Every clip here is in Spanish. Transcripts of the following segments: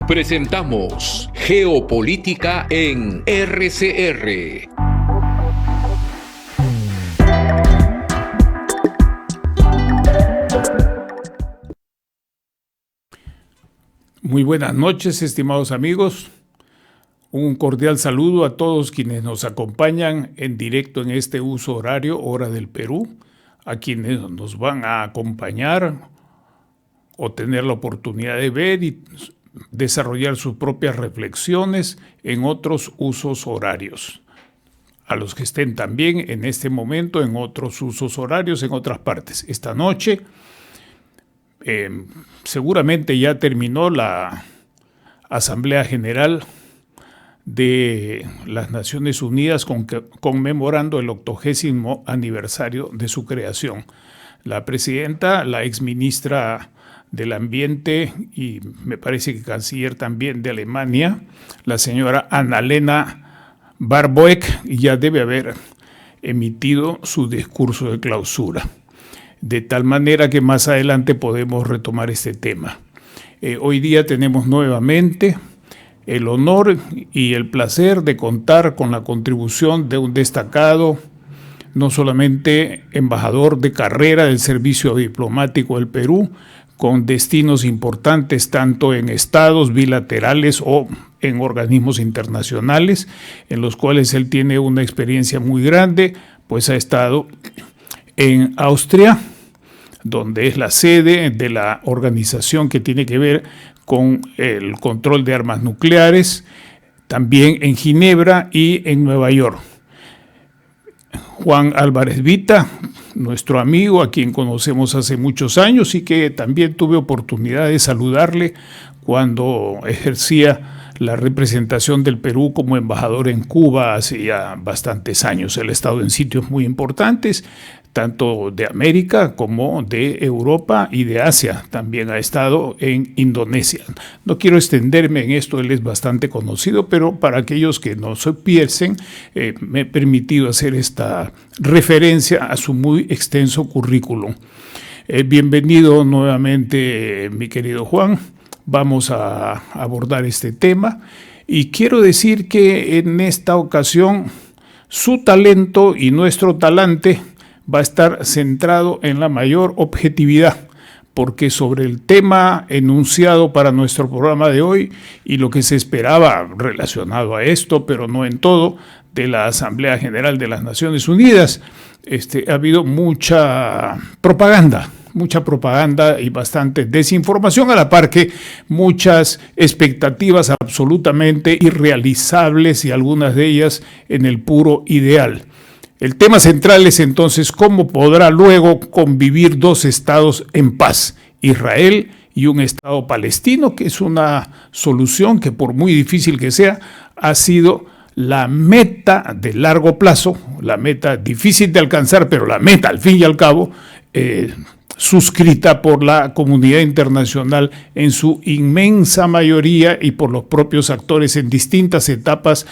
Presentamos Geopolítica en RCR. Muy buenas noches, estimados amigos. Un cordial saludo a todos quienes nos acompañan en directo en este uso horario, hora del Perú, a quienes nos van a acompañar o tener la oportunidad de ver y desarrollar sus propias reflexiones en otros usos horarios, a los que estén también en este momento en otros usos horarios en otras partes. Esta noche seguramente ya terminó la Asamblea General de las Naciones Unidas conmemorando el 80º aniversario de su creación. La presidenta, la exministra del Ambiente y me parece que canciller también de Alemania, la señora Annalena Baerbock, ya debe haber emitido su discurso de clausura. De tal manera que más adelante podemos retomar este tema. Hoy día tenemos nuevamente el honor y el placer de contar con la contribución de un destacado, no solamente embajador de carrera del Servicio Diplomático del Perú, con destinos importantes tanto en estados bilaterales o en organismos internacionales, en los cuales él tiene una experiencia muy grande, pues ha estado en Austria, donde es la sede de la organización que tiene que ver con el control de armas nucleares, también en Ginebra y en Nueva York. Juan Álvarez Vita, nuestro amigo, a quien conocemos hace muchos años y que también tuve oportunidad de saludarle cuando ejercía la representación del Perú como embajador en Cuba hace ya bastantes años. Él ha estado en sitios muy importantes, tanto de América como de Europa y de Asia. También ha estado en Indonesia. No quiero extenderme en esto, él es bastante conocido, pero para aquellos que no supiesen, me he permitido hacer esta referencia a su muy extenso currículum. Bienvenido nuevamente, mi querido Juan. Vamos a abordar este tema y quiero decir que en esta ocasión su talento y nuestro talante va a estar centrado en la mayor objetividad, porque sobre el tema enunciado para nuestro programa de hoy y lo que se esperaba relacionado a esto, pero no en todo, de la Asamblea General de las Naciones Unidas, ha habido mucha propaganda y bastante desinformación, a la par que muchas expectativas absolutamente irrealizables y algunas de ellas en el puro ideal. El tema central es entonces cómo podrá luego convivir dos estados en paz, Israel y un estado palestino, que es una solución que por muy difícil que sea, ha sido la meta de largo plazo, la meta difícil de alcanzar, pero la meta al fin y al cabo, suscrita por la comunidad internacional en su inmensa mayoría y por los propios actores en distintas etapas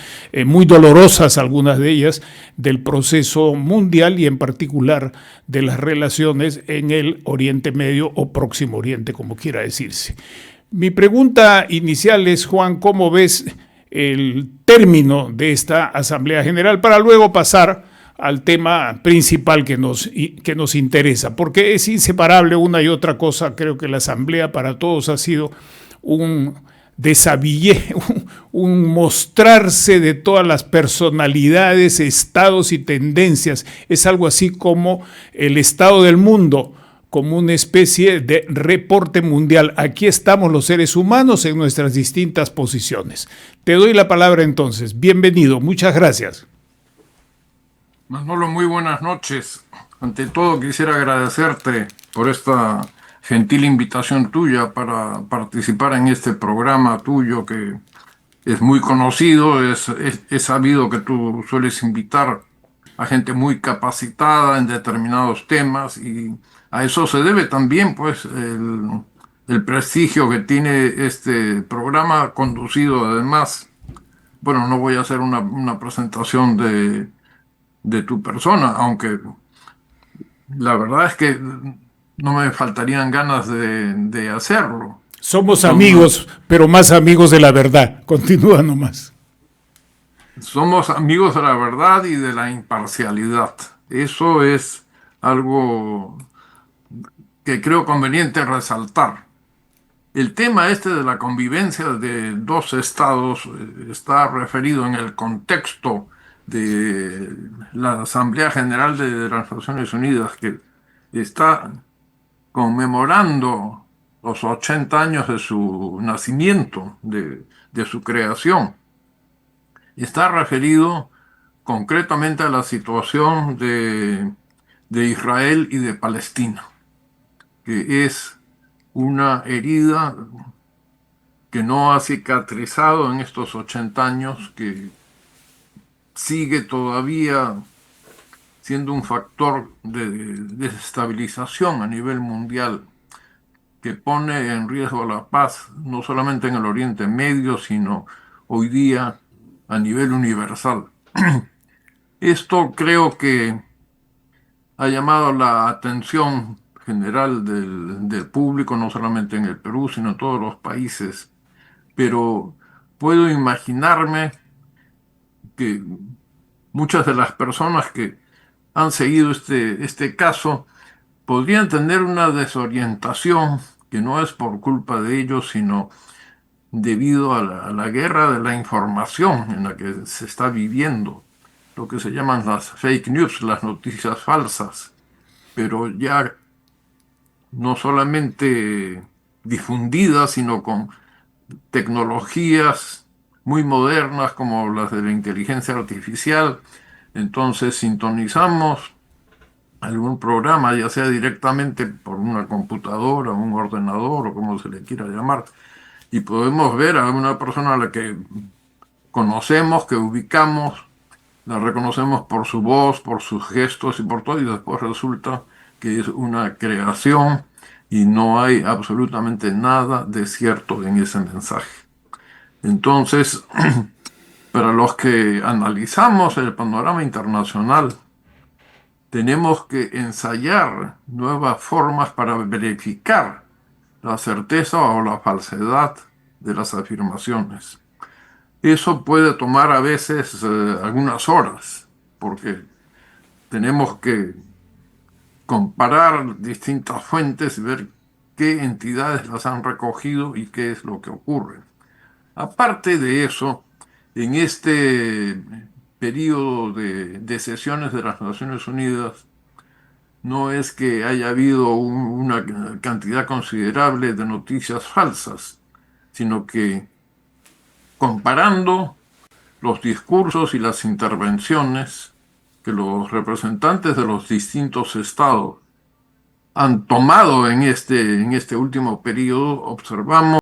muy dolorosas, algunas de ellas, del proceso mundial y en particular de las relaciones en el Oriente Medio o Próximo Oriente, como quiera decirse. Mi pregunta inicial es, Juan, ¿cómo ves el término de esta Asamblea General para luego pasar al tema principal que nos interesa? Porque es inseparable una y otra cosa. Creo que la Asamblea para todos ha sido un desabillé, un mostrarse de todas las personalidades, estados y tendencias. Es algo así como el estado del mundo, como una especie de reporte mundial. Aquí estamos los seres humanos en nuestras distintas posiciones. Te doy la palabra entonces. Bienvenido, muchas gracias. Manolo, muy buenas noches. Ante todo quisiera agradecerte por esta gentil invitación tuya para participar en este programa tuyo que es muy conocido. Es sabido que tú sueles invitar a gente muy capacitada en determinados temas y a eso se debe también pues el prestigio que tiene este programa conducido además. Bueno, no voy a hacer una presentación de tu persona, aunque la verdad es que no me faltarían ganas de hacerlo. Somos amigos, pero más amigos de la verdad. Continúa nomás. Somos amigos de la verdad y de la imparcialidad. Eso es algo que creo conveniente resaltar. El tema este de la convivencia de dos estados está referido en el contexto de la Asamblea General de las Naciones Unidas, que está conmemorando los 80 años de su nacimiento, de su creación. Está referido concretamente a la situación de Israel y de Palestina, que es una herida que no ha cicatrizado en estos 80 años, que sigue todavía siendo un factor de desestabilización a nivel mundial, que pone en riesgo la paz, no solamente en el Oriente Medio, sino hoy día a nivel universal. Esto creo que ha llamado la atención general del público, no solamente en el Perú, sino en todos los países, pero puedo imaginarme que muchas de las personas que han seguido este caso podrían tener una desorientación que no es por culpa de ellos, sino debido a la guerra de la información en la que se está viviendo, lo que se llaman las fake news, las noticias falsas, pero ya no solamente difundidas, sino con tecnologías muy modernas como las de la inteligencia artificial. Entonces sintonizamos algún programa, ya sea directamente por una computadora, un ordenador o como se le quiera llamar, y podemos ver a una persona a la que conocemos, que ubicamos, la reconocemos por su voz, por sus gestos y por todo, y después resulta que es una creación y no hay absolutamente nada de cierto en ese mensaje. Entonces, para los que analizamos el panorama internacional, tenemos que ensayar nuevas formas para verificar la certeza o la falsedad de las afirmaciones. Eso puede tomar a veces algunas horas, porque tenemos que comparar distintas fuentes y ver qué entidades las han recogido y qué es lo que ocurre. Aparte de eso, en este periodo de sesiones de las Naciones Unidas, no es que haya habido una cantidad considerable de noticias falsas, sino que comparando los discursos y las intervenciones que los representantes de los distintos estados han tomado en este último periodo, observamos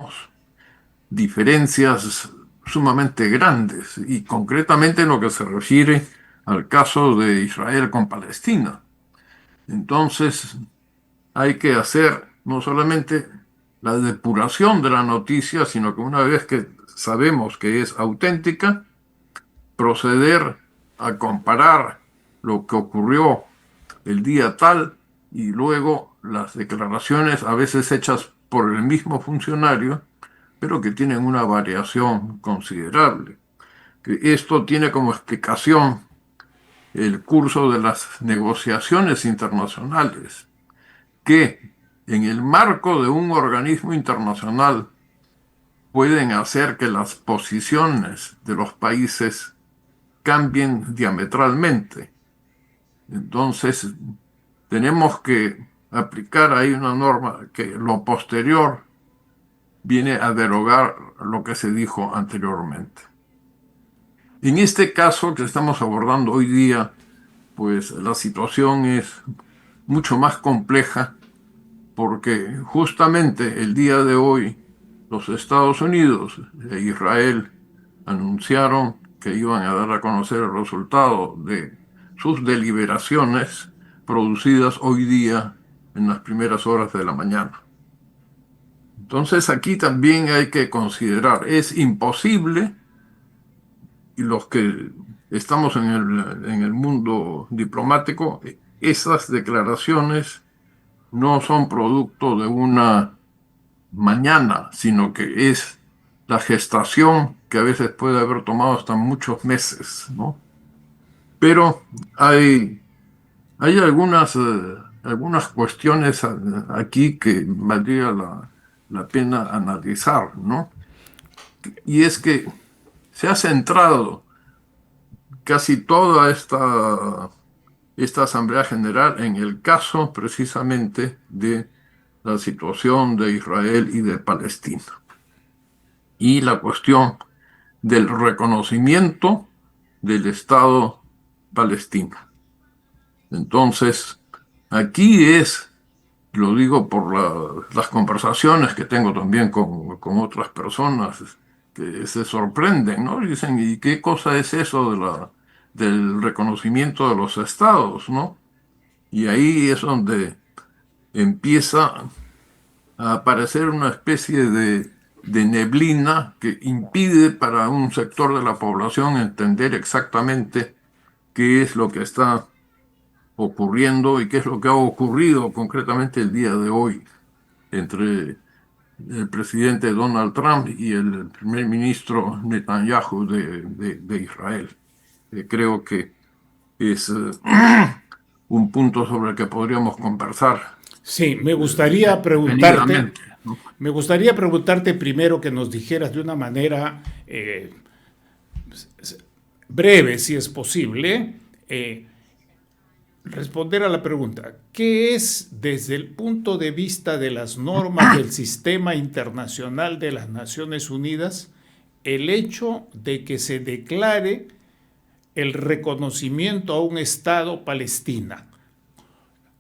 diferencias sumamente grandes, y concretamente en lo que se refiere al caso de Israel con Palestina. Entonces, hay que hacer no solamente la depuración de la noticia, sino que una vez que sabemos que es auténtica, proceder a comparar lo que ocurrió el día tal y luego las declaraciones a veces hechas por el mismo funcionario, pero que tienen una variación considerable. Que esto tiene como explicación el curso de las negociaciones internacionales, que en el marco de un organismo internacional pueden hacer que las posiciones de los países cambien diametralmente. Entonces, tenemos que aplicar ahí una norma que lo posterior viene a derogar lo que se dijo anteriormente. En este caso que estamos abordando hoy día, pues la situación es mucho más compleja, porque justamente el día de hoy los Estados Unidos e Israel anunciaron que iban a dar a conocer el resultado de sus deliberaciones producidas hoy día en las primeras horas de la mañana. Entonces aquí también hay que considerar, es imposible, y los que estamos en el mundo diplomático, esas declaraciones no son producto de una mañana, sino que es la gestación que a veces puede haber tomado hasta muchos meses, ¿no? Pero hay, hay algunas cuestiones aquí que valdría la pena analizar, ¿no? Y es que se ha centrado casi toda esta Asamblea General en el caso precisamente de la situación de Israel y de Palestina y la cuestión del reconocimiento del Estado palestino. Entonces, aquí lo digo por las conversaciones que tengo también con otras personas que se sorprenden, ¿no? Dicen, ¿y qué cosa es eso del reconocimiento de los estados, ¿no? Y ahí es donde empieza a aparecer una especie de neblina que impide para un sector de la población entender exactamente qué es lo que está ocurriendo y qué es lo que ha ocurrido concretamente el día de hoy entre el presidente Donald Trump y el primer ministro Netanyahu de Israel. Creo que es un punto sobre el que podríamos conversar Sí, venidamente, ¿no? me gustaría preguntarte primero que nos dijeras de una manera breve, si es posible, responder a la pregunta, ¿qué es desde el punto de vista de las normas del sistema internacional de las Naciones Unidas el hecho de que se declare el reconocimiento a un Estado Palestina?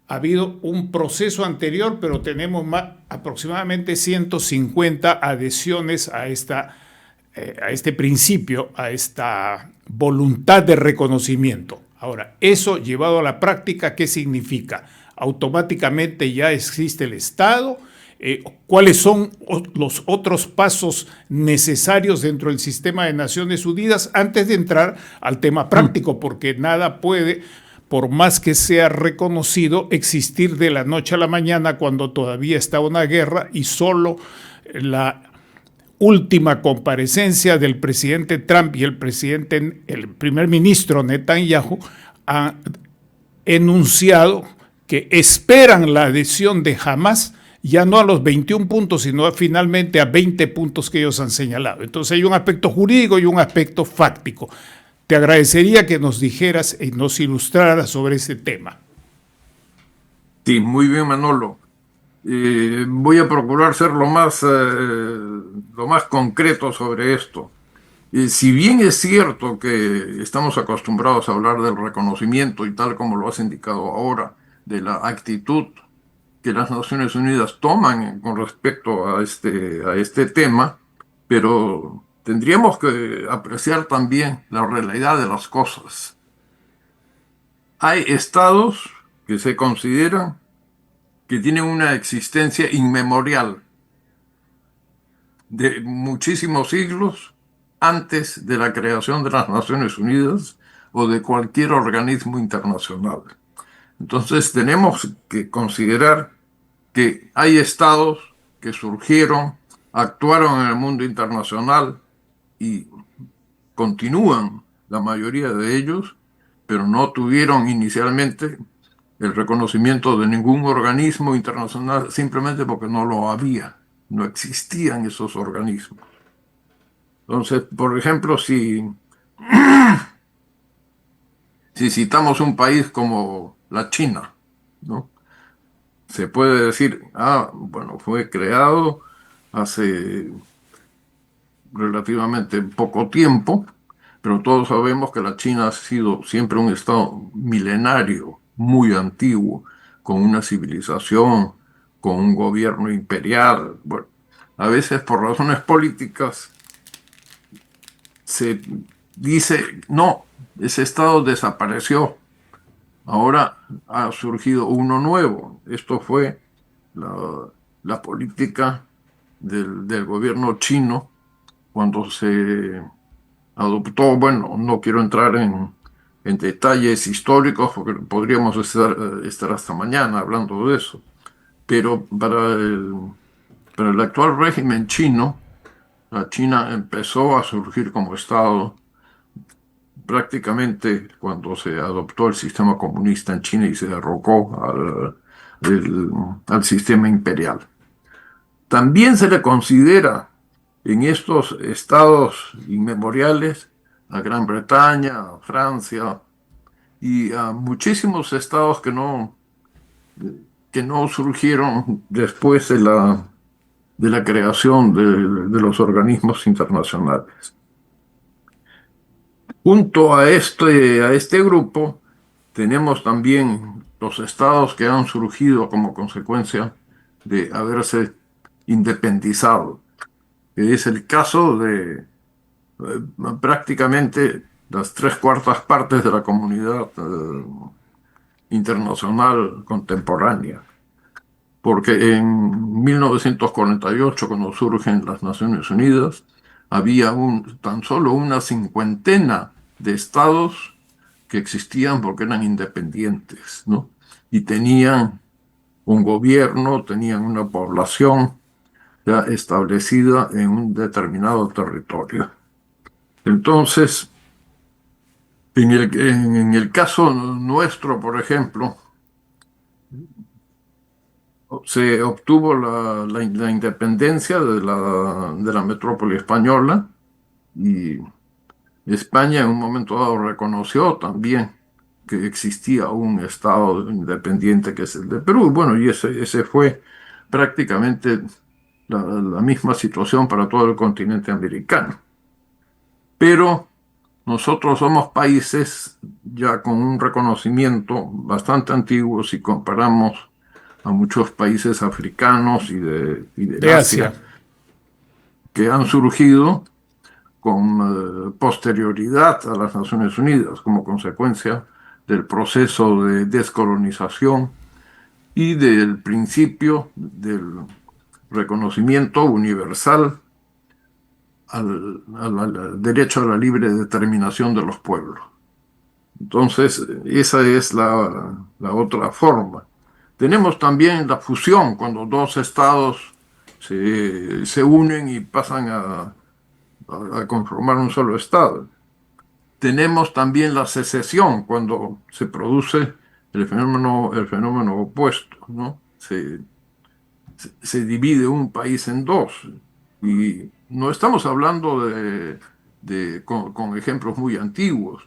Ha habido un proceso anterior, pero tenemos aproximadamente 150 adhesiones a este principio, a esta voluntad de reconocimiento. Ahora, eso llevado a la práctica, ¿qué significa? Automáticamente ya existe el Estado. ¿Cuáles son los otros pasos necesarios dentro del sistema de Naciones Unidas antes de entrar al tema práctico? Porque nada puede, por más que sea reconocido, existir de la noche a la mañana cuando todavía está una guerra y solo la última comparecencia del presidente Trump y el primer ministro Netanyahu han enunciado que esperan la adhesión de Hamás ya no a los 21 puntos, sino finalmente a 20 puntos que ellos han señalado. Entonces hay un aspecto jurídico y un aspecto fáctico. Te agradecería que nos dijeras y nos ilustraras sobre ese tema. Sí, muy bien, Manolo. Voy a procurar ser lo más concreto sobre esto. Si bien es cierto que estamos acostumbrados a hablar del reconocimiento y tal como lo has indicado ahora, de la actitud que las Naciones Unidas toman con respecto a este tema, pero tendríamos que apreciar también la realidad de las cosas. Hay estados que se consideran que tienen una existencia inmemorial de muchísimos siglos antes de la creación de las Naciones Unidas o de cualquier organismo internacional. Entonces tenemos que considerar que hay estados que surgieron, actuaron en el mundo internacional y continúan, la mayoría de ellos, pero no tuvieron inicialmente el reconocimiento de ningún organismo internacional simplemente porque no lo había, no existían esos organismos. Entonces, por ejemplo, si citamos un país como la China, ¿no? Se puede decir, bueno, fue creado hace relativamente poco tiempo, pero todos sabemos que la China ha sido siempre un estado milenario, muy antiguo, con una civilización, con un gobierno imperial. Bueno, a veces por razones políticas se dice, no, ese estado desapareció, ahora ha surgido uno nuevo. Esto fue la política del gobierno chino cuando se adoptó, bueno, no quiero entrar en detalles históricos porque podríamos estar hasta mañana hablando de eso, pero para Pero el actual régimen chino, la China empezó a surgir como Estado prácticamente cuando se adoptó el sistema comunista en China y se derrocó al sistema imperial. También se le considera en estos estados inmemoriales a Gran Bretaña, a Francia y a muchísimos estados que no surgieron después de la creación de los organismos internacionales. Junto a este grupo tenemos también los estados que han surgido como consecuencia de haberse independizado, que es el caso de prácticamente las tres cuartas partes de la comunidad internacional contemporánea. Porque en 1948, cuando surgen las Naciones Unidas, había tan solo una cincuentena de estados que existían porque eran independientes, ¿no? Y tenían un gobierno, tenían una población ya establecida en un determinado territorio. Entonces, en el caso nuestro, por ejemplo, se obtuvo la independencia de la metrópoli española y España en un momento dado reconoció también que existía un Estado independiente que es el de Perú. Bueno, y ese fue prácticamente la misma situación para todo el continente americano. Pero nosotros somos países ya con un reconocimiento bastante antiguo si comparamos a muchos países africanos y del de Asia. Asia que han surgido con posterioridad a las Naciones Unidas como consecuencia del proceso de descolonización y del principio del reconocimiento universal al derecho a la libre determinación de los pueblos. Entonces, esa es la otra forma. Tenemos también la fusión, cuando dos estados se unen y pasan a conformar un solo estado. Tenemos también la secesión, cuando se produce el fenómeno opuesto, ¿no? Se divide un país en dos. Y no estamos hablando con ejemplos muy antiguos.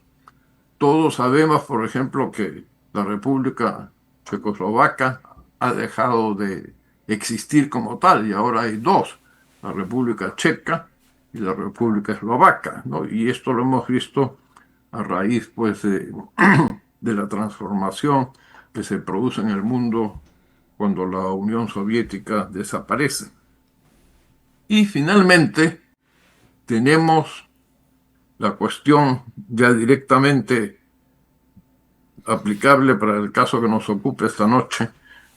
Todos sabemos, por ejemplo, que la República Checoslovaca ha dejado de existir como tal y ahora hay dos, la República Checa y la República Eslovaca, ¿no? Y esto lo hemos visto a raíz, pues, de la transformación que se produce en el mundo cuando la Unión Soviética desaparece. Y finalmente tenemos la cuestión ya directamente aplicable para el caso que nos ocupa esta noche,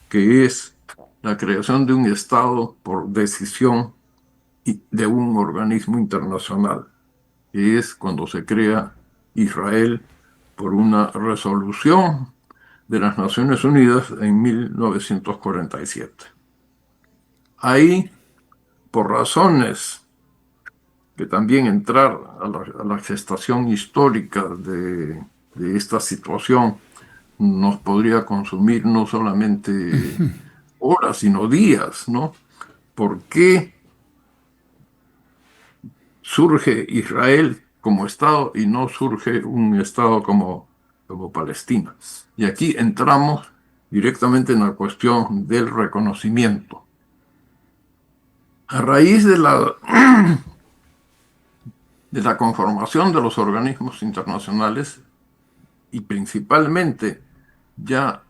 que es la creación de un Estado por decisión de un organismo internacional, que es cuando se crea Israel por una resolución de las Naciones Unidas en 1947. Ahí, por razones que también entrar a la gestación histórica de esta situación nos podría consumir no solamente horas, sino días, ¿no? ¿Por qué surge Israel como Estado y no surge un Estado como Palestina? Y aquí entramos directamente en la cuestión del reconocimiento. A raíz de la conformación de los organismos internacionales y principalmente ya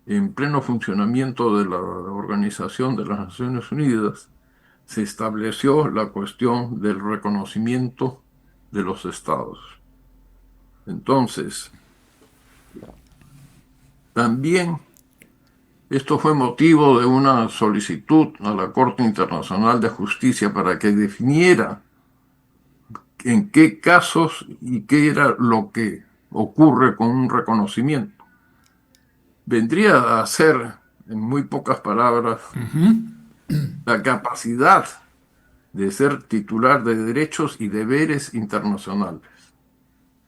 en pleno funcionamiento de la Organización de las Naciones Unidas, se estableció la cuestión del reconocimiento de los estados. Entonces, también esto fue motivo de una solicitud a la Corte Internacional de Justicia para que definiera en qué casos y qué era lo que ocurre con un reconocimiento. Vendría a ser, en muy pocas palabras, la capacidad de ser titular de derechos y deberes internacionales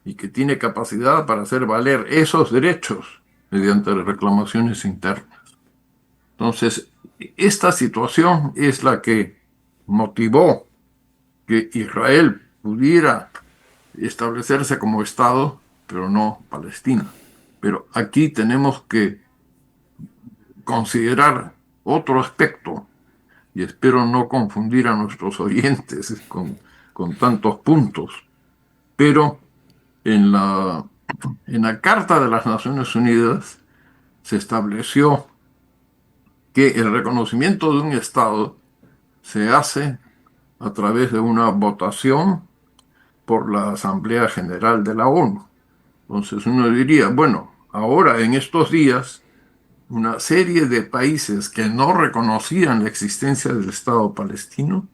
y que tiene capacidad para hacer valer esos derechos mediante reclamaciones internas. Entonces, esta situación es la que motivó que Israel pudiera establecerse como Estado, pero no Palestina. Pero aquí tenemos que considerar otro aspecto, y espero no confundir a nuestros oyentes con tantos puntos, pero en la Carta de las Naciones Unidas se estableció que el reconocimiento de un Estado se hace a través de una votación por la Asamblea General de la ONU. Entonces uno diría, bueno, ahora en estos días, una serie de países que no reconocían la existencia del Estado palestino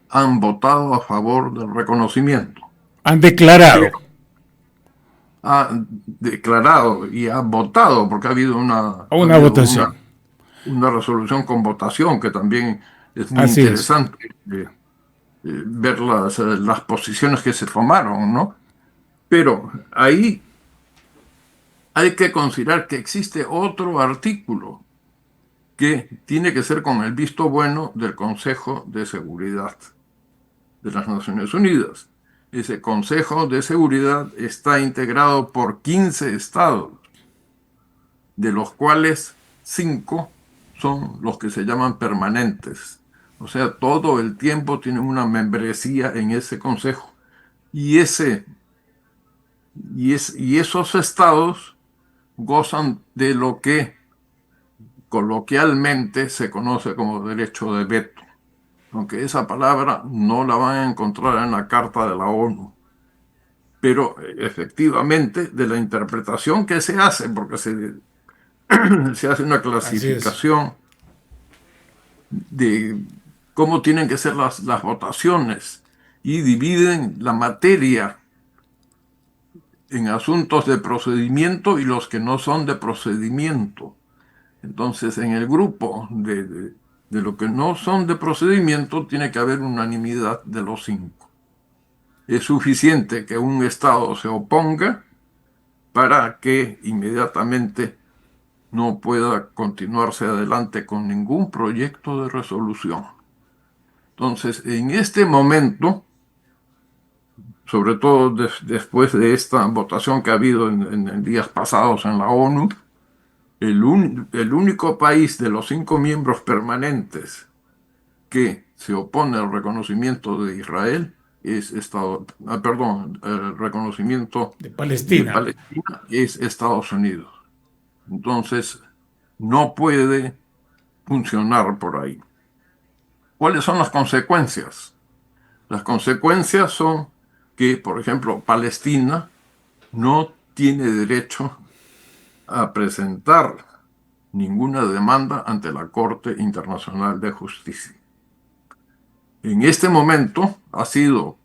han votado a favor del reconocimiento. Han declarado. Pero ha declarado y ha votado, porque ha habido A una votación. una resolución con votación, que también es muy Así es. interesante ver las posiciones que se tomaron, ¿no? Pero ahí hay que considerar que existe otro artículo que tiene que ser con el visto bueno del Consejo de Seguridad de las Naciones Unidas. Ese Consejo de Seguridad está integrado por 15 estados, de los cuales 5 son los que se llaman permanentes. O sea, todo el tiempo tienen una membresía en ese consejo. Y esos estados gozan de lo que coloquialmente se conoce como derecho de veto, aunque esa palabra no la van a encontrar en la Carta de la ONU. Pero efectivamente, de la interpretación que se hace, porque se hace una Así es. clasificación de cómo tienen que ser las votaciones y dividen la materia en asuntos de procedimiento y los que no son de procedimiento. Entonces, en el grupo de lo que no son de procedimiento, tiene que haber unanimidad de los 5. Es suficiente que un Estado se oponga para que inmediatamente no pueda continuarse adelante con ningún proyecto de resolución. Entonces, en este momento, sobre todo después de esta votación que ha habido en días pasados en la ONU, el único país de los 5 miembros permanentes que se opone al reconocimiento de Israel es el reconocimiento De de Palestina. Palestina es Estados Unidos. Entonces, no puede funcionar por ahí. ¿Cuáles son las consecuencias? Las consecuencias son que, por ejemplo, Palestina no tiene derecho a presentar ninguna demanda ante la Corte Internacional de Justicia. En este momento ha sido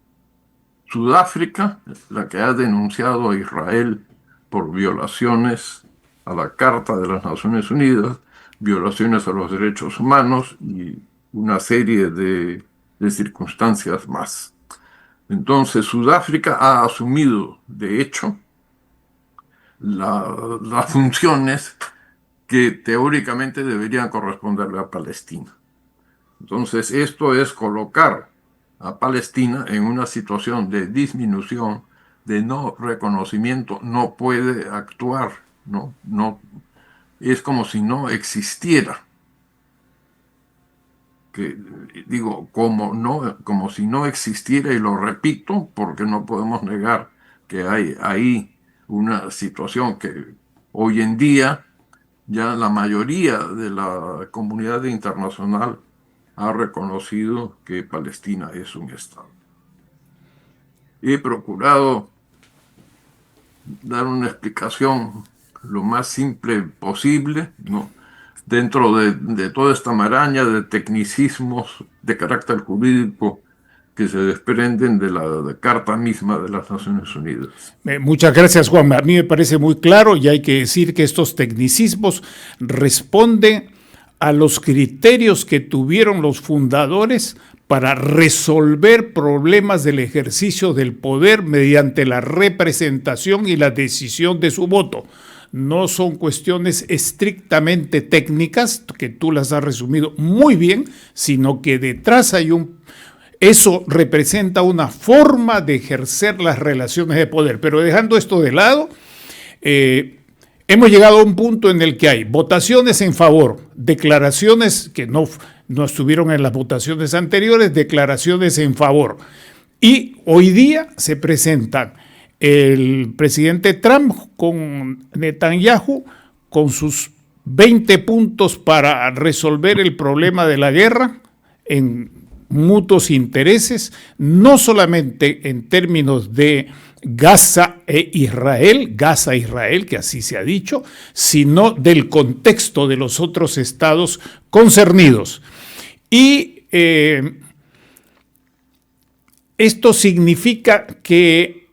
Sudáfrica la que ha denunciado a Israel por violaciones a la Carta de las Naciones Unidas, violaciones a los derechos humanos y una serie de circunstancias más. Entonces, Sudáfrica ha asumido, de hecho, las funciones que teóricamente deberían corresponderle a Palestina. Entonces, esto es colocar a Palestina en una situación de disminución, de no reconocimiento, no puede actuar, no, es como si no existiera. Que digo, como si no existiera, y lo repito, porque no podemos negar que hay ahí una situación que hoy en día ya la mayoría de la comunidad internacional ha reconocido que Palestina es un Estado. He procurado dar una explicación lo más simple posible, ¿no?, dentro de toda esta maraña de tecnicismos de carácter jurídico que se desprenden de la Carta misma de las Naciones Unidas. Muchas gracias, Juan. A mí me parece muy claro y hay que decir que estos tecnicismos responden a los criterios que tuvieron los fundadores para resolver problemas del ejercicio del poder mediante la representación y la decisión de su voto. No son cuestiones estrictamente técnicas, que tú las has resumido muy bien, sino que detrás hay eso representa una forma de ejercer las relaciones de poder. Pero dejando esto de lado, hemos llegado a un punto en el que hay votaciones en favor, declaraciones que no estuvieron en las votaciones anteriores, declaraciones en favor. Y hoy día se presentan el presidente Trump con Netanyahu con sus 20 puntos para resolver el problema de la guerra en mutuos intereses, no solamente en términos de Gaza e Israel, Gaza-Israel, que así se ha dicho, sino del contexto de los otros estados concernidos. Y esto significa que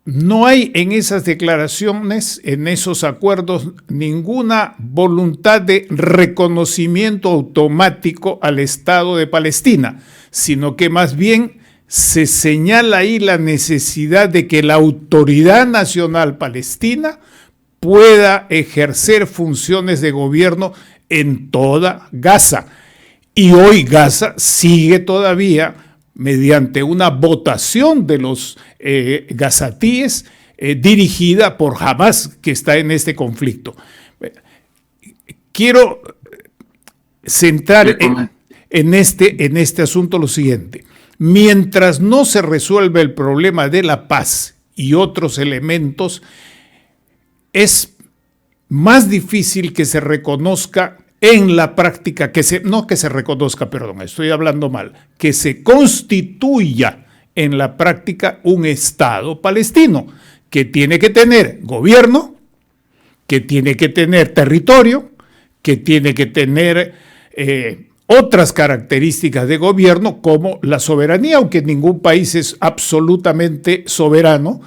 no hay en esas declaraciones, en esos acuerdos, ninguna voluntad de reconocimiento automático al Estado de Palestina, sino que más bien se señala ahí la necesidad de que la Autoridad Nacional Palestina pueda ejercer funciones de gobierno en toda Gaza. Y hoy Gaza sigue todavía mediante una votación de los gazatíes dirigida por Hamás, que está en este conflicto. Quiero centrar en este asunto lo siguiente. Mientras no se resuelve el problema de la paz y otros elementos, es más difícil que se reconozca en la práctica, que se constituya en la práctica un Estado palestino que tiene que tener gobierno, que tiene que tener territorio, que tiene que tener otras características de gobierno como la soberanía, aunque ningún país es absolutamente soberano,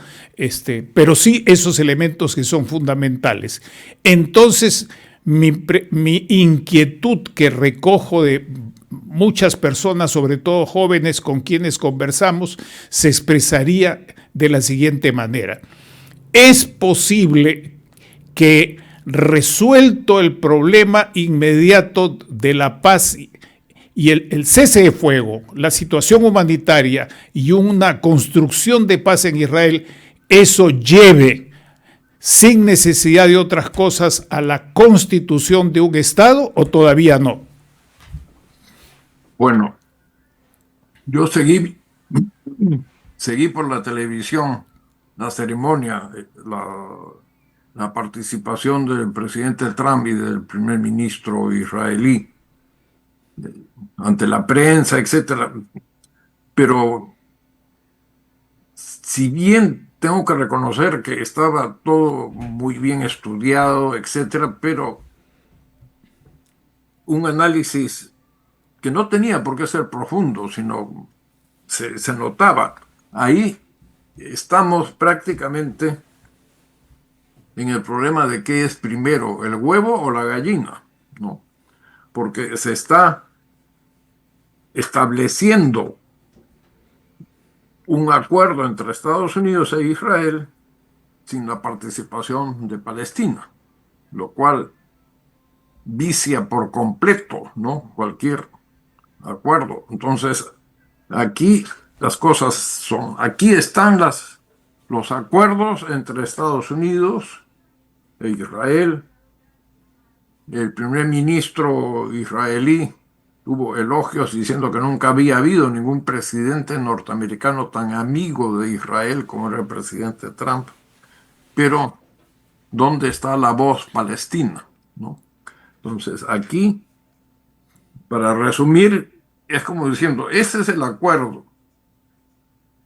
pero sí esos elementos que son fundamentales. Entonces, mi inquietud que recojo de muchas personas, sobre todo jóvenes con quienes conversamos, se expresaría de la siguiente manera. Es posible que, resuelto el problema inmediato de la paz y el cese de fuego, la situación humanitaria y una construcción de paz en Israel, eso lleve, sin necesidad de otras cosas, a la constitución de un Estado, o todavía no? Bueno, yo seguí por la televisión la ceremonia, la participación del presidente Trump y del primer ministro israelí ante la prensa, etcétera. Pero si bien tengo que reconocer que estaba todo muy bien estudiado, etcétera, pero un análisis que no tenía por qué ser profundo, sino se notaba. Ahí estamos prácticamente en el problema de qué es primero, el huevo o la gallina, ¿no? Porque se está estableciendo un acuerdo entre Estados Unidos e Israel sin la participación de Palestina, lo cual vicia por completo, ¿no?, cualquier acuerdo. Entonces, aquí las cosas son, aquí están los acuerdos entre Estados Unidos e Israel. El primer ministro israelí tuvo elogios diciendo que nunca había habido ningún presidente norteamericano tan amigo de Israel como era el presidente Trump. Pero, ¿dónde está la voz palestina, ¿no? Entonces, aquí, para resumir, es como diciendo, ese es el acuerdo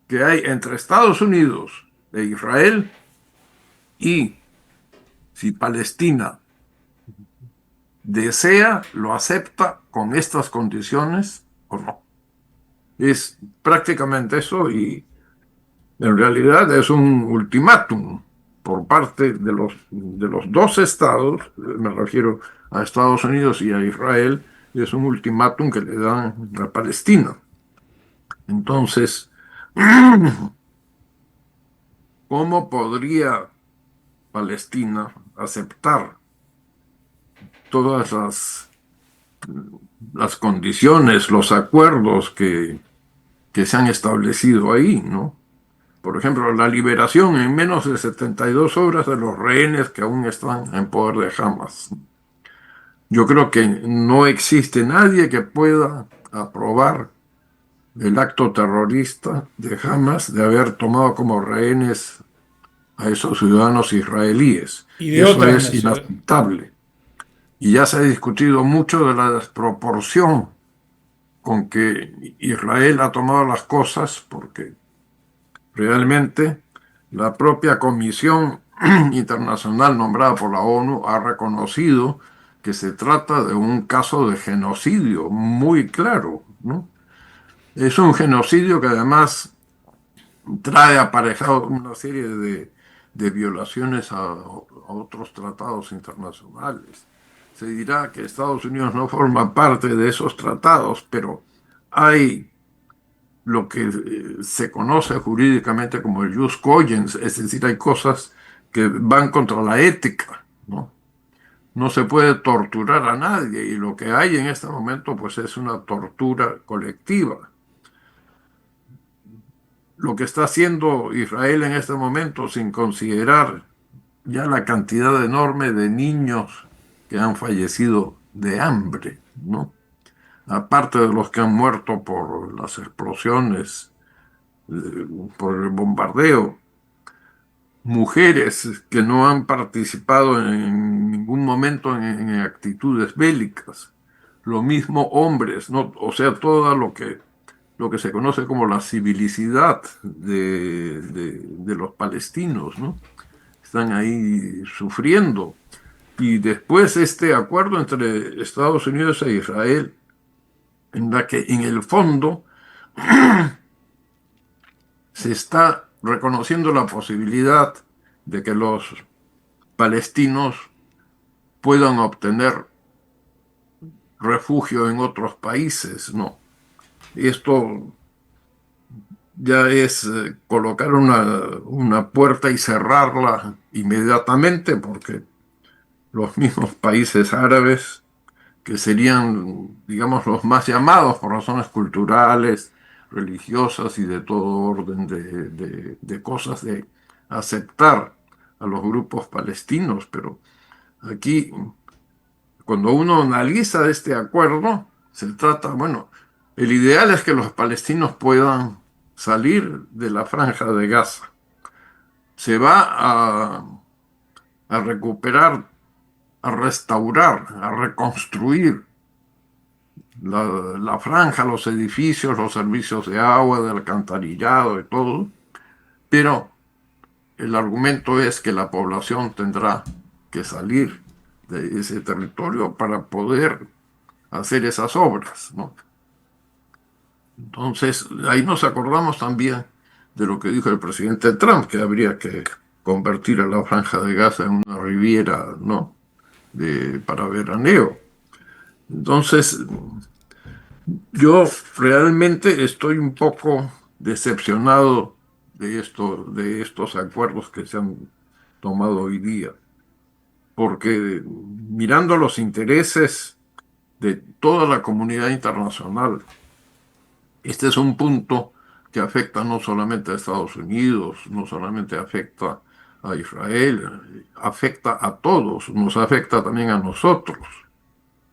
que hay entre Estados Unidos e Israel, y si Palestina desea, lo acepta con estas condiciones o no. Es prácticamente eso, y en realidad es un ultimátum por parte de los dos estados, me refiero a Estados Unidos y a Israel es un ultimátum que le dan a Palestina. Entonces, ¿cómo podría Palestina aceptar todas las condiciones, los acuerdos que se han establecido ahí, ¿no? Por ejemplo, la liberación en menos de 72 horas de los rehenes que aún están en poder de Hamas. Yo creo que no existe nadie que pueda aprobar el acto terrorista de Hamas de haber tomado como rehenes a esos ciudadanos israelíes. Y de Eso otras es naciones. inaceptable. Y ya se ha discutido mucho de la desproporción con que Israel ha tomado las cosas, porque realmente la propia Comisión Internacional nombrada por la ONU ha reconocido que se trata de un caso de genocidio muy claro, ¿no? Es un genocidio que además trae aparejado una serie de violaciones a otros tratados internacionales. Se dirá que Estados Unidos no forma parte de esos tratados, pero hay lo que se conoce jurídicamente como el jus cogens, es decir, hay cosas que van contra la ética, ¿no? No se puede torturar a nadie y lo que hay en este momento pues es una tortura colectiva. Lo que está haciendo Israel en este momento, sin considerar ya la cantidad enorme de niños que han fallecido de hambre, ¿no? Aparte de los que han muerto por las explosiones, por el bombardeo, mujeres que no han participado en ningún momento en actitudes bélicas, lo mismo hombres, ¿no? O sea, todo lo que se conoce como la civilicidad de los palestinos, ¿no? Están ahí sufriendo. Y después este acuerdo entre Estados Unidos e Israel, en la que en el fondo se está reconociendo la posibilidad de que los palestinos puedan obtener refugio en otros países, ¿no? Esto ya es colocar una puerta y cerrarla inmediatamente, porque los mismos países árabes, que serían, digamos, los más llamados por razones culturales, religiosas y de todo orden de cosas, de aceptar a los grupos palestinos. Pero aquí, cuando uno analiza este acuerdo, se trata, bueno, el ideal es que los palestinos puedan salir de la franja de Gaza. Se va a recuperar, a restaurar, a reconstruir la franja, los edificios, los servicios de agua, de alcantarillado, de todo, pero el argumento es que la población tendrá que salir de ese territorio para poder hacer esas obras, ¿no? Entonces, ahí nos acordamos también de lo que dijo el presidente Trump, que habría que convertir a la franja de Gaza en una riviera, ¿no? Para veraneo. Entonces, yo realmente estoy un poco decepcionado de estos acuerdos que se han tomado hoy día, porque mirando los intereses de toda la comunidad internacional, este es un punto que afecta no solamente a Estados Unidos, no solamente afecta a Israel, afecta a todos, nos afecta también a nosotros,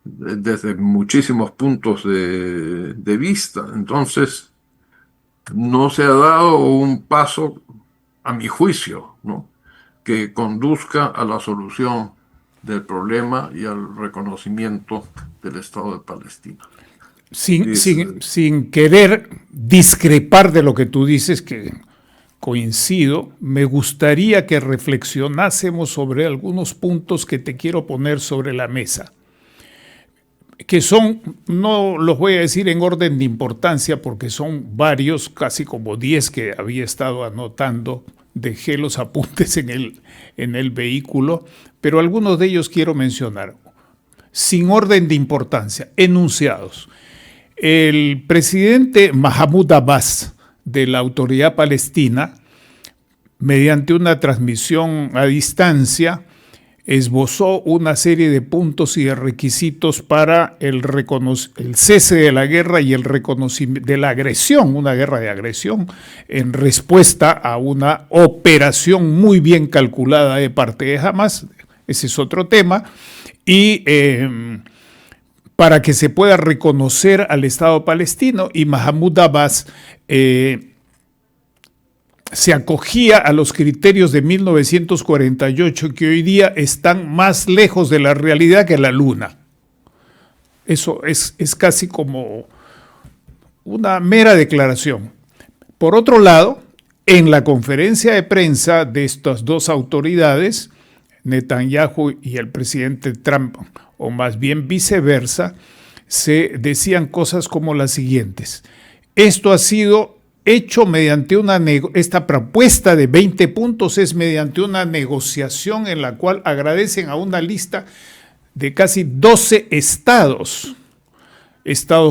desde muchísimos puntos de vista. Entonces, no se ha dado un paso, a mi juicio, ¿no?, que conduzca a la solución del problema y al reconocimiento del Estado de Palestina. Sin querer discrepar de lo que tú dices, que coincido, me gustaría que reflexionásemos sobre algunos puntos que te quiero poner sobre la mesa, que son, no los voy a decir en orden de importancia porque son varios, casi como 10 que había estado anotando, dejé los apuntes en el vehículo, pero algunos de ellos quiero mencionar. sin orden de importancia, enunciados. El presidente Mahmoud Abbas de la Autoridad Palestina, mediante una transmisión a distancia, esbozó una serie de puntos y de requisitos para el cese de la guerra y el reconocimiento de la agresión, una guerra de agresión, en respuesta a una operación muy bien calculada de parte de Hamas. Ese es otro tema. Y para que se pueda reconocer al Estado palestino, y Mahmoud Abbas se acogía a los criterios de 1948 que hoy día están más lejos de la realidad que la luna. Eso es casi como una mera declaración. Por otro lado, en la conferencia de prensa de estas dos autoridades, Netanyahu y el presidente Trump, o más bien viceversa, se decían cosas como las siguientes: esto ha sido hecho mediante esta propuesta de 20 puntos es mediante una negociación en la cual agradecen a una lista de casi 12 estados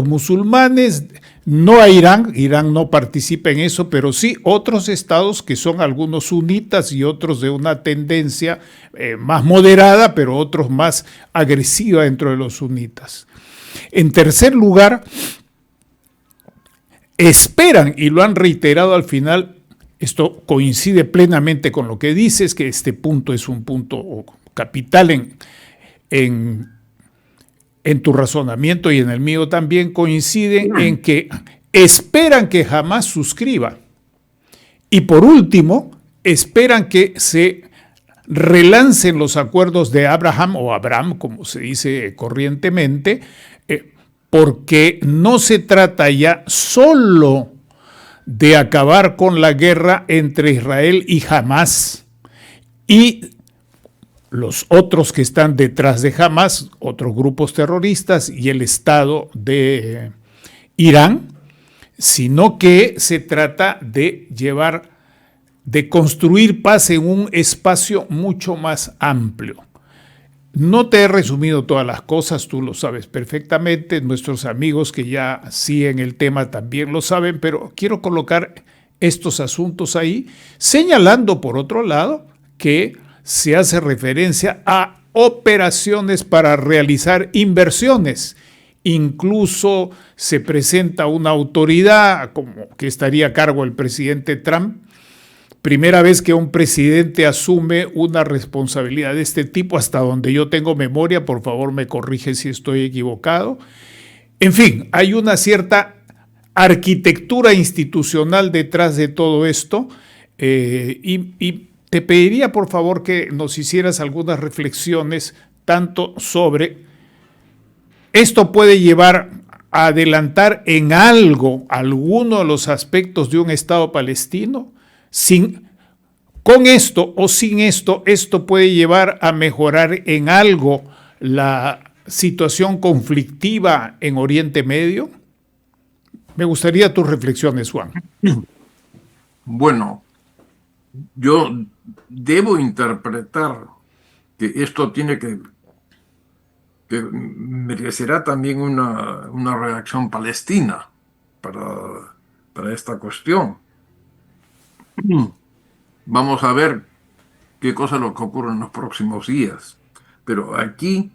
musulmanes, no a Irán no participa en eso, pero sí otros estados que son algunos sunitas y otros de una tendencia más moderada, pero otros más agresiva dentro de los sunitas. En tercer lugar, esperan, y lo han reiterado al final, esto coincide plenamente con lo que dices, que este punto es un punto capital en tu razonamiento y en el mío también, coinciden en que esperan que jamás suscriba. Y por último, esperan que se relancen los acuerdos de Abraham, o Abraham, como se dice corrientemente, porque no se trata ya solo de acabar con la guerra entre Israel y Hamás y los otros que están detrás de Hamás, otros grupos terroristas y el Estado de Irán, sino que se trata de construir paz en un espacio mucho más amplio. No te he resumido todas las cosas, tú lo sabes perfectamente, nuestros amigos que ya siguen el tema también lo saben, pero quiero colocar estos asuntos ahí, señalando por otro lado que se hace referencia a operaciones para realizar inversiones. Incluso se presenta una autoridad como que estaría a cargo el presidente Trump. Primera vez que un presidente asume una responsabilidad de este tipo, hasta donde yo tengo memoria, por favor me corrige si estoy equivocado. En fin, hay una cierta arquitectura institucional detrás de todo esto y te pediría por favor que nos hicieras algunas reflexiones tanto sobre esto puede llevar a adelantar en alguno de los aspectos de un Estado palestino. Con esto o sin esto, esto puede llevar a mejorar en algo la situación conflictiva en Oriente Medio. Me gustaría tus reflexiones, Juan. Bueno, yo debo interpretar que esto tiene que merecerá también una reacción palestina para esta cuestión. Vamos a ver qué cosa es lo que ocurre en los próximos días. Pero aquí,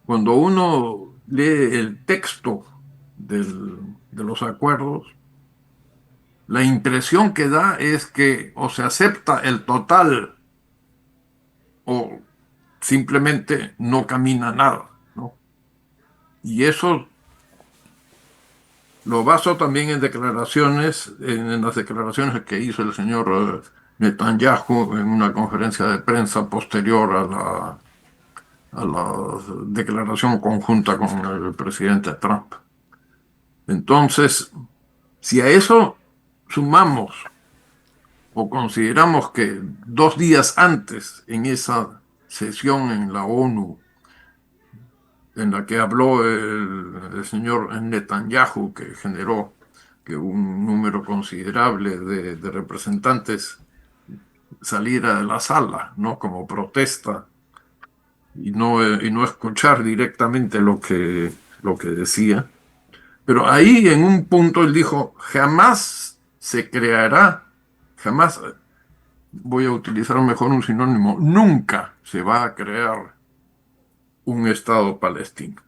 cuando uno lee el texto de los acuerdos, la impresión que da es que o se acepta el total o simplemente no camina nada, ¿no? Y eso lo baso también en las declaraciones que hizo el señor Netanyahu en una conferencia de prensa posterior a la declaración conjunta con el presidente Trump. Entonces, si a eso sumamos o consideramos que 2 días antes, en esa sesión en la ONU, en la que habló el señor Netanyahu, que generó que un número considerable de representantes saliera de la sala, ¿no?, como protesta y no escuchar directamente lo que decía. Pero ahí en un punto él dijo, jamás se creará, jamás, voy a utilizar mejor un sinónimo, nunca se va a crear un Estado palestino.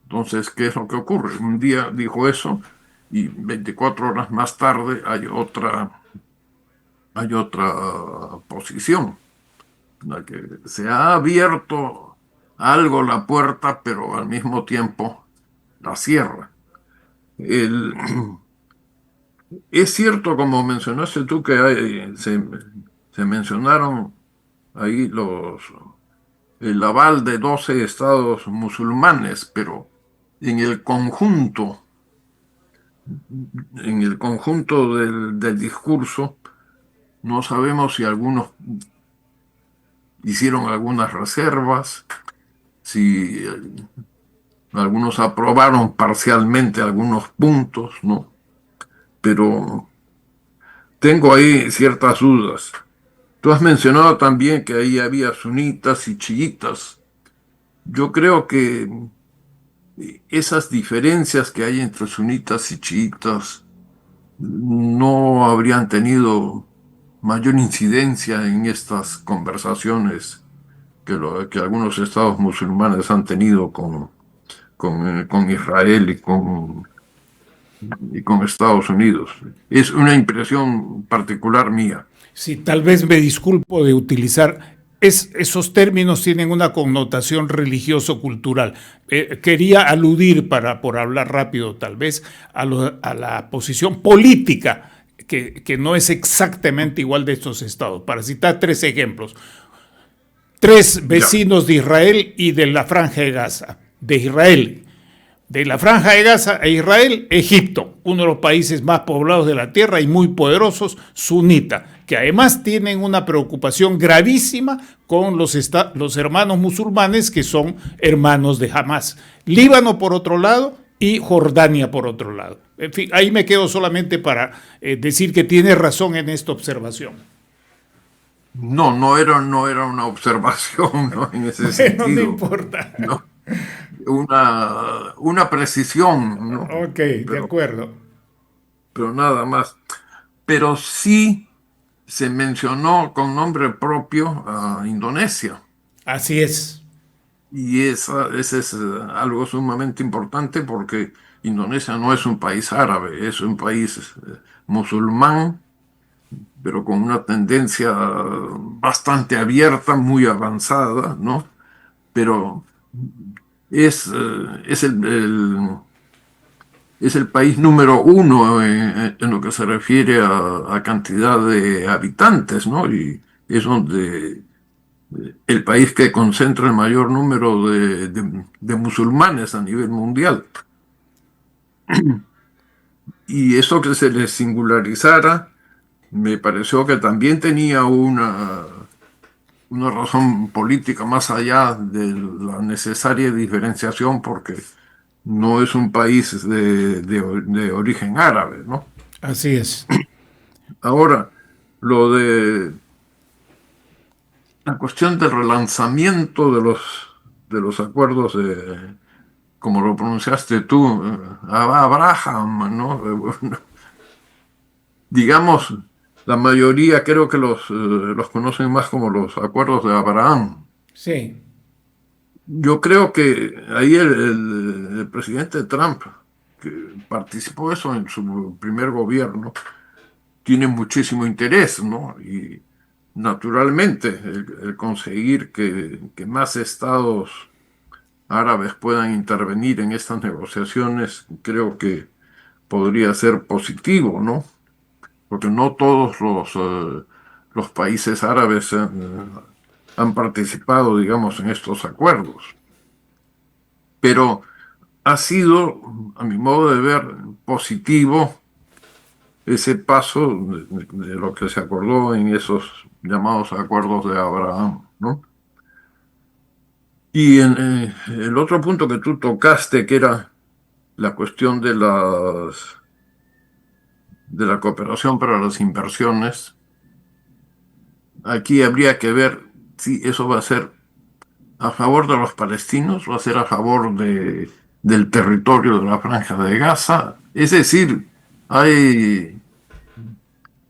Entonces, ¿qué es lo que ocurre? Un día dijo eso y 24 horas más tarde hay otra posición, la que se ha abierto algo la puerta, pero al mismo tiempo la cierra. El, es cierto, como mencionaste tú, que se mencionaron ahí el aval de 12 estados musulmanes, pero en el conjunto, en el conjunto del discurso, no sabemos si algunos hicieron algunas reservas, si algunos aprobaron parcialmente algunos puntos, ¿no? Pero tengo ahí ciertas dudas. Tú has mencionado también que ahí había sunitas y chiitas. Yo creo que esas diferencias que hay entre sunitas y chiitas no habrían tenido mayor incidencia en estas conversaciones que algunos estados musulmanes han tenido con Israel y con Estados Unidos. Es una impresión particular mía. Sí, tal vez me disculpo de utilizar esos términos tienen una connotación religioso-cultural. Quería aludir, por hablar rápido tal vez, a la posición política que no es exactamente igual de estos estados. Para citar tres ejemplos, tres Ya. vecinos de Israel y de la Franja de Gaza. De Israel, de la Franja de Gaza a Israel, Egipto, uno de los países más poblados de la tierra y muy poderosos, sunita, que además tienen una preocupación gravísima con los hermanos musulmanes que son hermanos de Hamas. Líbano por otro lado y Jordania por otro lado. En fin, ahí me quedo solamente para decir que tiene razón en esta observación. No, no era una observación, ¿no? En ese Bueno, no sentido, importa. ¿no? Una precisión, ¿no? Ok, de Pero, acuerdo. pero nada más. Pero sí se mencionó con nombre propio a Indonesia. Así es. Y ese es algo sumamente importante porque Indonesia no es un país árabe, es un país musulmán, pero con una tendencia bastante abierta, muy avanzada, ¿no? Pero es el país número uno en lo que se refiere a cantidad de habitantes, ¿no? Y es donde el país que concentra el mayor número de musulmanes a nivel mundial. Y eso que se les singularizara, me pareció que también tenía una razón política más allá de la necesaria diferenciación, porque no es un país de origen árabe, ¿no? Así es. Ahora, lo de la cuestión del relanzamiento de los acuerdos como lo pronunciaste tú, Abraham, ¿no? Digamos, la mayoría creo que los conocen más como los acuerdos de Abraham. Sí. Yo creo que ahí el presidente Trump, que participó eso en su primer gobierno, tiene muchísimo interés, ¿no? Y naturalmente el conseguir que más estados árabes puedan intervenir en estas negociaciones, creo que podría ser positivo, ¿no? Porque no todos los países árabes han participado, digamos, en estos acuerdos. Pero ha sido, a mi modo de ver, positivo ese paso de lo que se acordó en esos llamados acuerdos de Abraham, ¿no? Y el otro punto que tú tocaste, que era la cuestión de la cooperación para las inversiones, aquí habría que ver si eso va a ser a favor de los palestinos, va a ser a favor del territorio de la Franja de Gaza. Es decir, hay,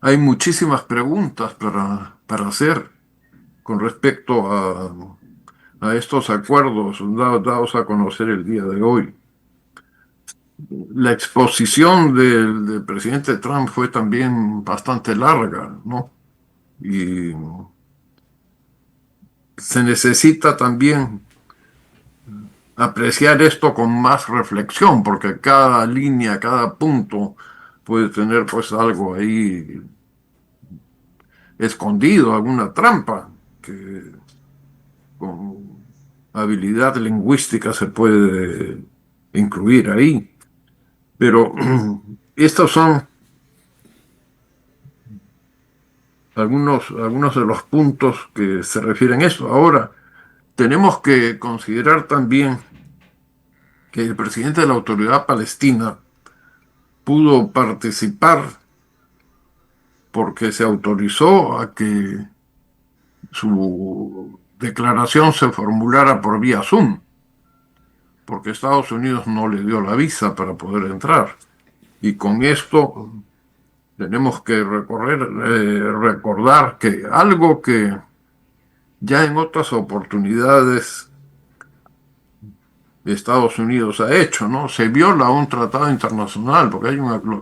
hay muchísimas preguntas para hacer con respecto a estos acuerdos dados a conocer el día de hoy. La exposición del presidente Trump fue también bastante larga, ¿no? Y se necesita también apreciar esto con más reflexión, porque cada línea, cada punto puede tener pues algo ahí escondido, alguna trampa que con habilidad lingüística se puede incluir ahí. Pero estos son algunos de los puntos que se refieren a eso. Ahora, tenemos que considerar también que el presidente de la Autoridad Palestina pudo participar porque se autorizó a que su declaración se formulara por vía Zoom, porque Estados Unidos no le dio la visa para poder entrar. Y con esto tenemos que recordar que algo que ya en otras oportunidades Estados Unidos ha hecho, ¿no? Se viola un tratado internacional, porque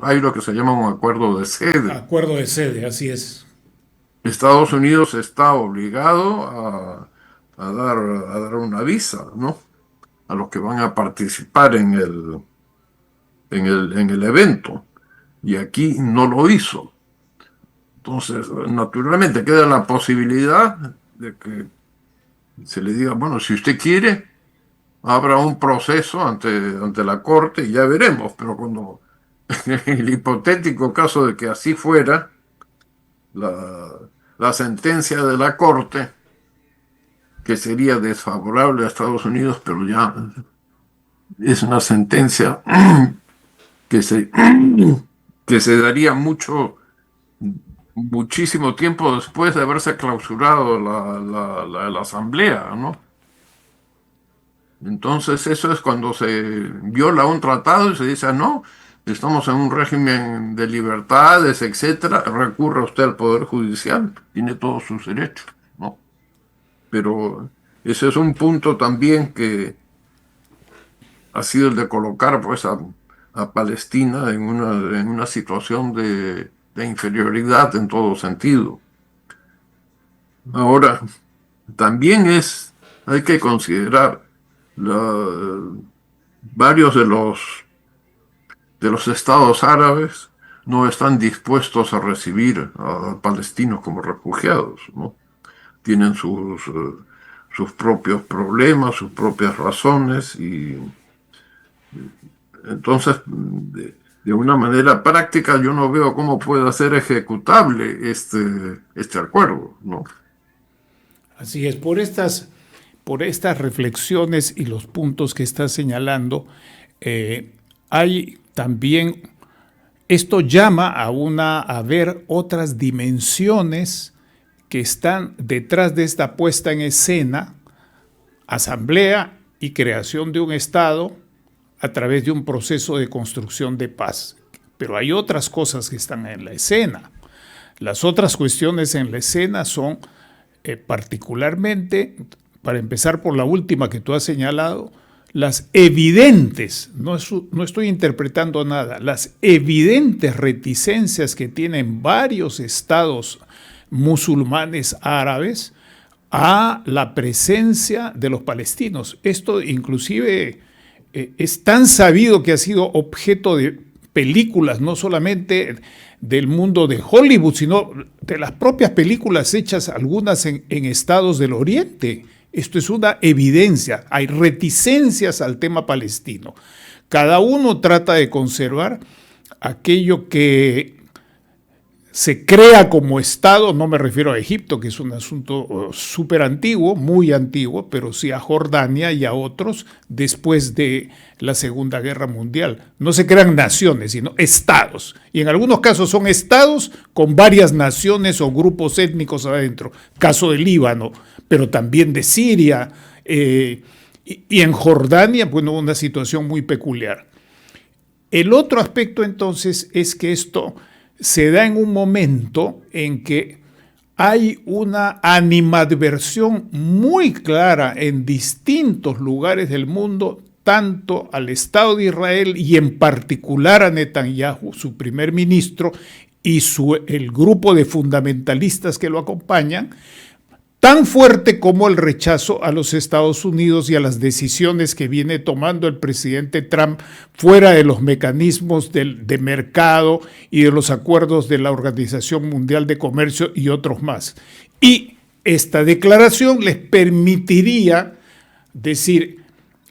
hay lo que se llama un acuerdo de sede. Acuerdo de sede, así es. Estados Unidos está obligado a dar una visa, ¿no? A los que van a participar en el evento. Y aquí no lo hizo. Entonces, naturalmente queda la posibilidad de que se le diga, bueno, si usted quiere, habrá un proceso ante la Corte y ya veremos. Pero cuando, en el hipotético caso de que así fuera, la sentencia de la Corte, que sería desfavorable a Estados Unidos, pero ya es una sentencia que se daría muchísimo tiempo después de haberse clausurado la asamblea, ¿no? Entonces eso es cuando se viola un tratado y se dice, no, estamos en un régimen de libertades, etcétera, recurra usted al Poder Judicial, tiene todos sus derechos, ¿no? Pero ese es un punto también que ha sido el de colocar pues a Palestina en una situación de inferioridad en todo sentido. Ahora, también hay que considerar varios de los estados árabes no están dispuestos a recibir a palestinos como refugiados, ¿no? Tienen sus propios problemas, sus propias razones y entonces de una manera práctica yo no veo cómo pueda ser ejecutable este acuerdo, ¿no? Así es, por estas reflexiones y los puntos que estás señalando, hay también, esto llama a ver otras dimensiones que están detrás de esta puesta en escena, asamblea y creación de un Estado a través de un proceso de construcción de paz. Pero hay otras cosas que están en la escena. Las otras cuestiones en la escena son particularmente, para empezar por la última que tú has señalado, las evidentes, no estoy interpretando nada, las evidentes reticencias que tienen varios estados musulmanes árabes a la presencia de los palestinos. Esto inclusive es tan sabido que ha sido objeto de películas, no solamente del mundo de Hollywood, sino de las propias películas hechas algunas en estados del Oriente. Esto es una evidencia, hay reticencias al tema palestino. Cada uno trata de conservar aquello que se crea como Estado, no me refiero a Egipto, que es un asunto súper antiguo, muy antiguo, pero sí a Jordania y a otros después de la Segunda Guerra Mundial. No se crean naciones, sino estados. Y en algunos casos son estados con varias naciones o grupos étnicos adentro. Caso del Líbano, pero también de Siria. Y en Jordania, bueno, una situación muy peculiar. El otro aspecto entonces es que esto se da en un momento en que hay una animadversión muy clara en distintos lugares del mundo, tanto al Estado de Israel y en particular a Netanyahu, su primer ministro, y el grupo de fundamentalistas que lo acompañan, tan fuerte como el rechazo a los Estados Unidos y a las decisiones que viene tomando el presidente Trump fuera de los mecanismos de mercado y de los acuerdos de la Organización Mundial de Comercio y otros más. Y esta declaración les permitiría decir,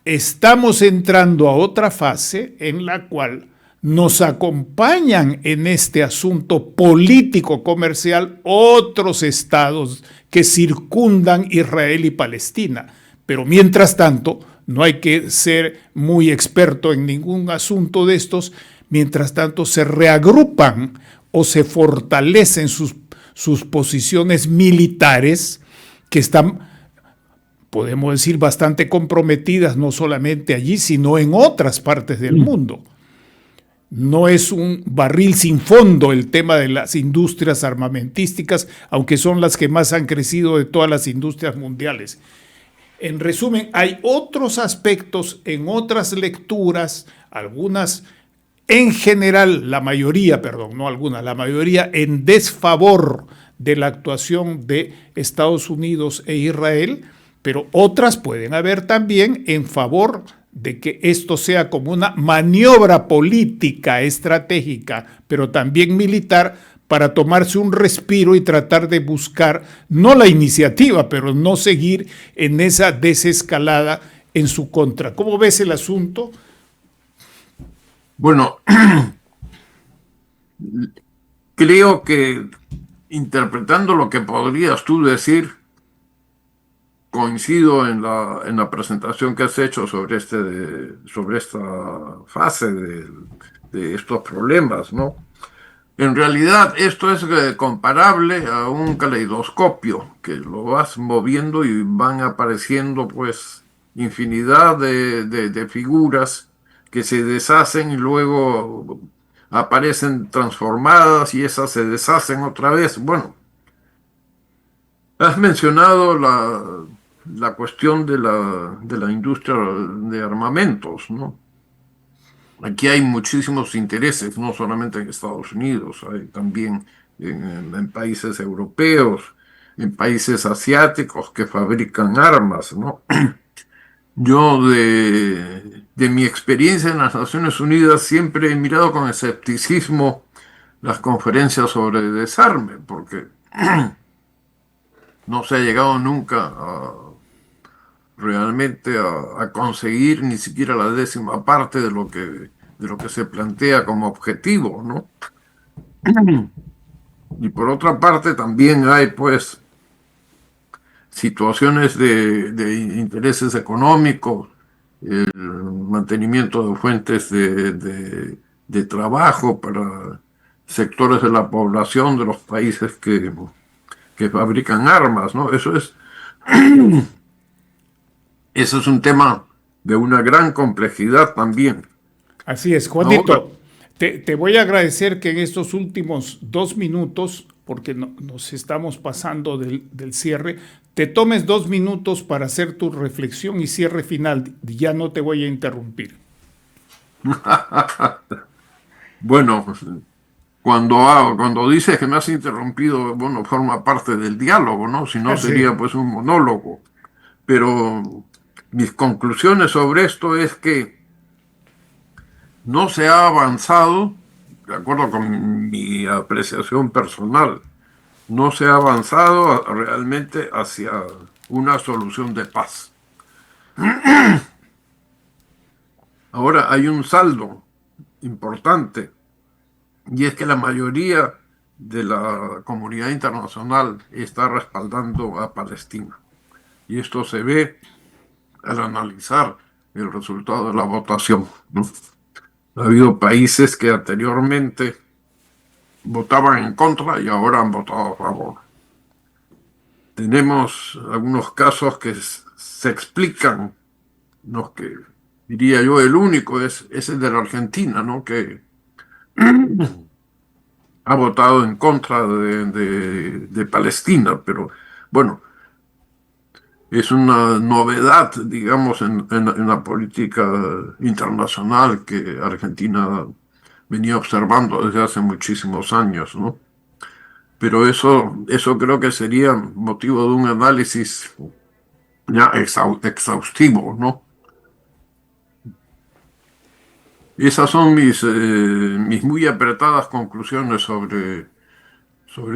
estamos entrando a otra fase en la cual nos acompañan en este asunto político-comercial otros estados que circundan Israel y Palestina. Pero mientras tanto, no hay que ser muy experto en ningún asunto de estos, mientras tanto se reagrupan o se fortalecen sus posiciones militares que están, podemos decir, bastante comprometidas no solamente allí, sino en otras partes del mundo. No es un barril sin fondo el tema de las industrias armamentísticas, aunque son las que más han crecido de todas las industrias mundiales. En resumen, hay otros aspectos en otras lecturas, algunas en general, la mayoría en desfavor de la actuación de Estados Unidos e Israel, pero otras pueden haber también en favor de que esto sea como una maniobra política, estratégica, pero también militar, para tomarse un respiro y tratar de buscar, no la iniciativa, pero no seguir en esa desescalada en su contra. ¿Cómo ves el asunto? Bueno, creo que interpretando lo que podrías tú decir, coincido en la presentación que has hecho sobre esta fase de estos problemas, ¿no? En realidad esto es comparable a un caleidoscopio, que lo vas moviendo y van apareciendo pues infinidad de figuras que se deshacen y luego aparecen transformadas y esas se deshacen otra vez. Bueno, has mencionado la cuestión de la industria de armamentos, ¿no? Aquí hay muchísimos intereses, no solamente en Estados Unidos, hay también en países europeos, en países asiáticos que fabrican armas, ¿no? Yo de mi experiencia en las Naciones Unidas siempre he mirado con escepticismo las conferencias sobre desarme, porque no se ha llegado nunca realmente a conseguir ni siquiera la 10ª parte de lo que se plantea como objetivo, ¿no? Y por otra parte también hay pues situaciones de intereses económicos, el mantenimiento de fuentes de trabajo para sectores de la población de los países que fabrican armas, ¿no? Eso es un tema de una gran complejidad también. Así es, Juanito. Te voy a agradecer que en estos últimos 2 minutos, porque nos estamos pasando del cierre, te tomes 2 minutos para hacer tu reflexión y cierre final. Ya no te voy a interrumpir. Bueno, cuando dices que me has interrumpido, bueno, forma parte del diálogo, ¿no? Si no, sería pues un monólogo. Pero mis conclusiones sobre esto es que no se ha avanzado, de acuerdo con mi apreciación personal, no se ha avanzado realmente hacia una solución de paz. Ahora hay un saldo importante, y es que la mayoría de la comunidad internacional está respaldando a Palestina. Y esto se ve al analizar el resultado de la votación, ¿no? Ha habido países que anteriormente votaban en contra y ahora han votado a favor. Tenemos algunos casos que se explican, ¿no? Que diría yo el único es el de la Argentina, ¿no? Que ha votado en contra de Palestina, pero bueno, es una novedad, digamos, en la política internacional que Argentina venía observando desde hace muchísimos años, ¿no? Pero eso creo que sería motivo de un análisis ya exhaustivo, ¿no? Esas son mis muy apretadas conclusiones sobre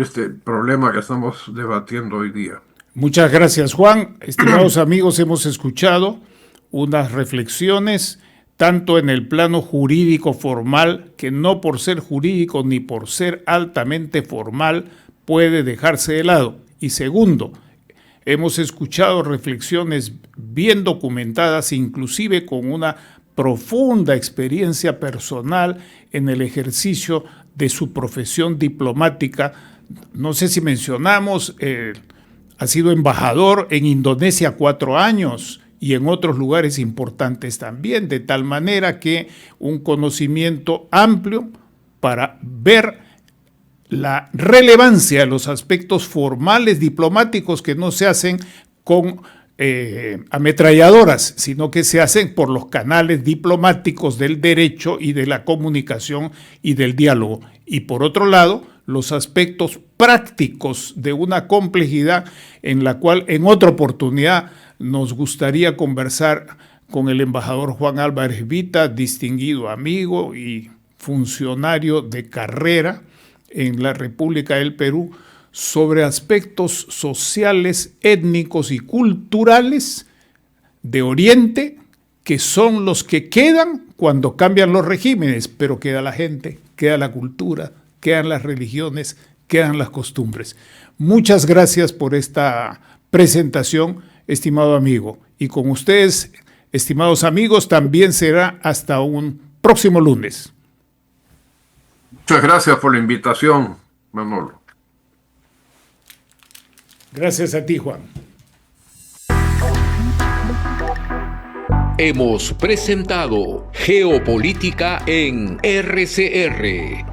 este problema que estamos debatiendo hoy día. Muchas gracias, Juan. Estimados amigos, hemos escuchado unas reflexiones tanto en el plano jurídico formal, que no por ser jurídico ni por ser altamente formal puede dejarse de lado. Y segundo, hemos escuchado reflexiones bien documentadas, inclusive con una profunda experiencia personal en el ejercicio de su profesión diplomática. No sé si mencionamos, ha sido embajador en Indonesia 4 años y en otros lugares importantes también, de tal manera que un conocimiento amplio para ver la relevancia de los aspectos formales diplomáticos que no se hacen con ametralladoras, sino que se hacen por los canales diplomáticos del derecho y de la comunicación y del diálogo. Y por otro lado, los aspectos prácticos de una complejidad en la cual en otra oportunidad nos gustaría conversar con el embajador Juan Álvarez Vita, distinguido amigo y funcionario de carrera en la República del Perú, sobre aspectos sociales, étnicos y culturales de Oriente, que son los que quedan cuando cambian los regímenes, pero queda la gente, queda la cultura, quedan las religiones, quedan las costumbres. Muchas gracias por esta presentación, estimado amigo. Y con ustedes, estimados amigos, también será hasta un próximo lunes. Muchas gracias por la invitación, Manolo. Gracias a ti, Juan. Hemos presentado Geopolítica en RCR